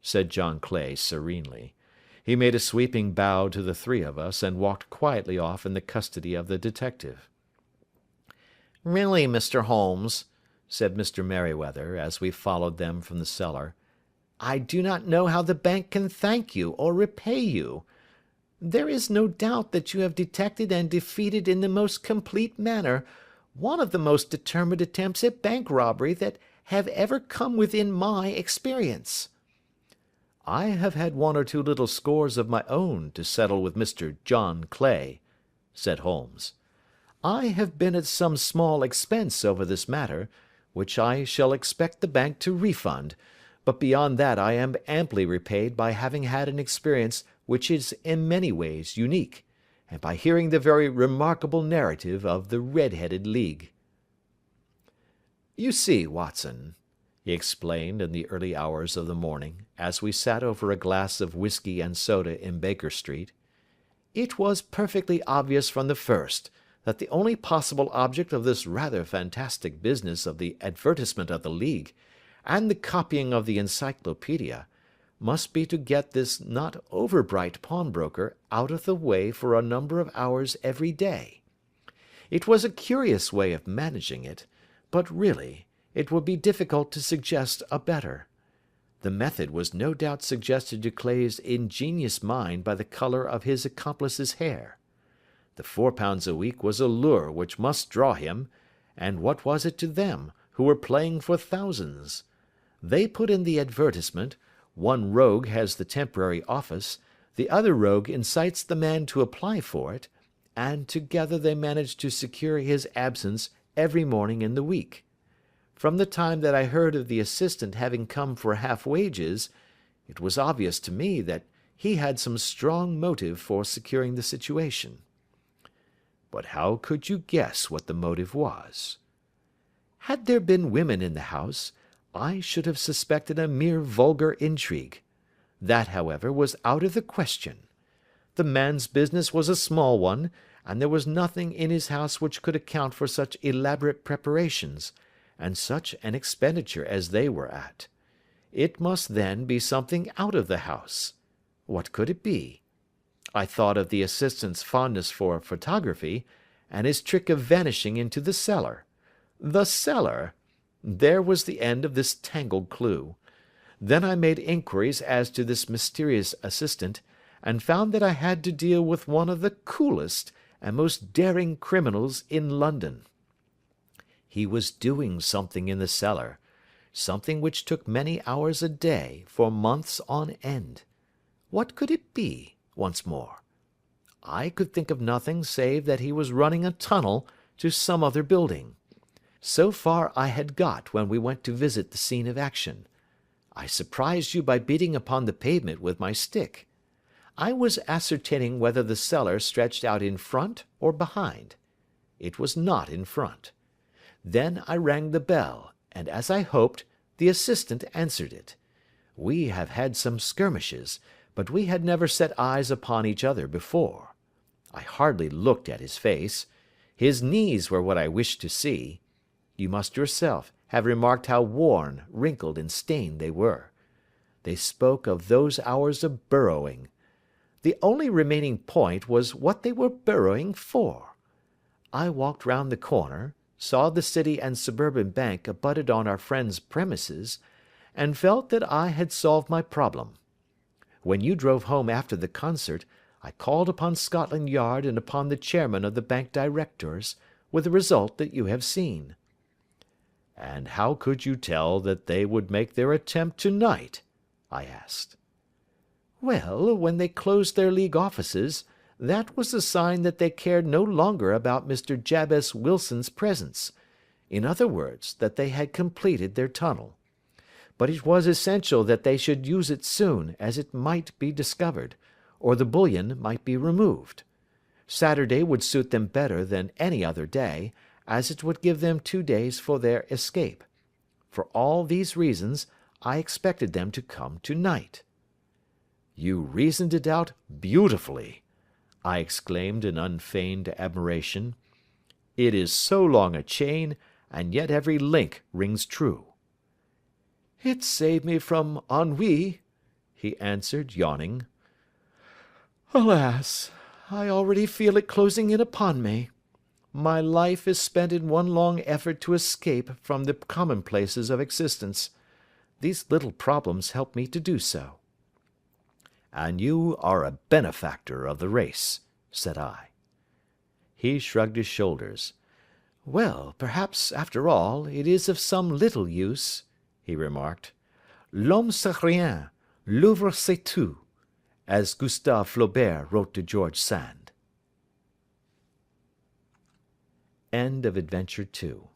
Speaker 1: said John Clay serenely. He made a sweeping bow to the 3 of us, and walked quietly off in the custody of the detective. "Really, Mr. Holmes," said Mr. Merryweather, as we followed them from the cellar, "I do not know how the bank can thank you or repay you. There is no doubt that you have detected and defeated in the most complete manner one of the most determined attempts at bank robbery that have ever come within my experience." "I have had 1 or 2 little scores of my own to settle with Mr. John Clay," said Holmes. "I have been at some small expense over this matter, which I shall expect the bank to refund, but beyond that I am amply repaid by having had an experience which is in many ways unique, and by hearing the very remarkable narrative of the Red-Headed League. "You see, Watson," he explained in the early hours of the morning, as we sat over a glass of whiskey and soda in Baker Street, "it was perfectly obvious from the first that the only possible object of this rather fantastic business of the advertisement of the League, and the copying of the encyclopedia, must be to get this not over-bright pawnbroker out of the way for a number of hours every day. It was a curious way of managing it, but really, it would be difficult to suggest a better. The method was no doubt suggested to Clay's ingenious mind by the colour of his accomplice's hair. The £4 a week was a lure which must draw him, and what was it to them, who were playing for thousands? They put in the advertisement, one rogue has the temporary office, the other rogue incites the man to apply for it, and together they managed to secure his absence every morning in the week. From the time that I heard of the assistant having come for half wages, it was obvious to me that he had some strong motive for securing the situation." "But how could you guess what the motive was?" "Had there been women in the house, I should have suspected a mere vulgar intrigue. That, however, was out of the question. The man's business was a small one, and there was nothing in his house which could account for such elaborate preparations, and such an expenditure as they were at. It must then be something out of the house. What could it be? I thought of the assistant's fondness for photography, and his trick of vanishing into the cellar. The cellar! There was the end of this tangled clue. Then I made inquiries as to this mysterious assistant, and found that I had to deal with one of the coolest and most daring criminals in London. He was doing something in the cellar, something which took many hours a day for months on end. What could it be, once more? I could think of nothing save that he was running a tunnel to some other building. So far I had got when we went to visit the scene of action. I surprised you by beating upon the pavement with my stick. I was ascertaining whether the cellar stretched out in front or behind. It was not in front. Then I rang the bell, and as I hoped, the assistant answered it. We have had some skirmishes, but we had never set eyes upon each other before. I hardly looked at his face. His knees were what I wished to see. You must yourself have remarked how worn, wrinkled, and stained they were. They spoke of those hours of burrowing. The only remaining point was what they were burrowing for. I walked round the corner, saw the City and Suburban Bank abutted on our friend's premises, and felt that I had solved my problem. When you drove home after the concert, I called upon Scotland Yard and upon the chairman of the bank directors, with the result that you have seen." "And how could you tell that they would make their attempt to-night?" I asked. "Well, when they closed their League offices, that was a sign that they cared no longer about Mr. Jabez Wilson's presence. In other words, that they had completed their tunnel. But it was essential that they should use it soon, as it might be discovered, or the bullion might be removed. Saturday would suit them better than any other day, as it would give them 2 days for their escape. For all these reasons, I expected them to come to-night." "You reasoned it out beautifully," I exclaimed in unfeigned admiration. "It is so long a chain, and yet every link rings true." "It saved me from ennui," he answered, yawning. "Alas! I already feel it closing in upon me. My life is spent in one long effort to escape from the commonplaces of existence. These little problems help me to do so." "And you are a benefactor of the race," said I. He shrugged his shoulders. "Well, perhaps, after all, it is of some little use," he remarked. "L'homme c'est rien, l'œuvre c'est tout," as Gustave Flaubert wrote to George Sand. End of Adventure 2.